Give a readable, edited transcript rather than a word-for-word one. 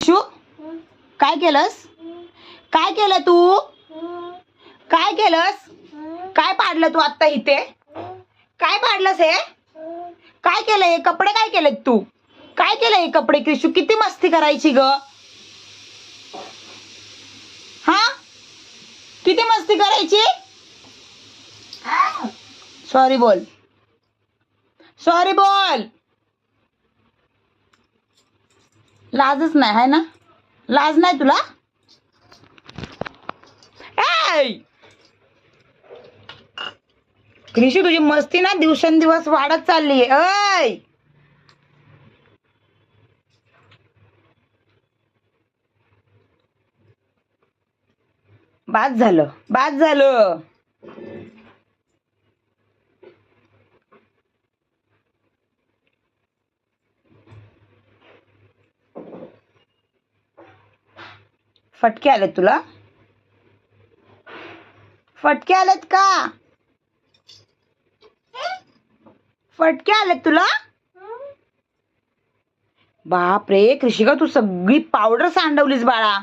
Shoe काय केलंस? काय केलं तू? काय केलंस? काय पाडलं तू आता इथे? काय पाडलंस हे? काय केलं हे कपडे? काय केलेत तू? काय केलं हे कपडे? क्रिशू किती मस्ती करायची ग? हा, किती मस्ती करायची? सॉरी बोल, सॉरी बोल. लाजच नाही है ना? लाज नाही तुला? क्रिशू तुझी मस्ती ना दिवसेंदिवस वाढत चालली आहे. बाद झालं, बाद झालं. फटके आलेत तुला? फटके आलेत का? फटके आलेत तुला? बाप रे कृषिका, तू सगळी पावडर सांडवलीस बाळा.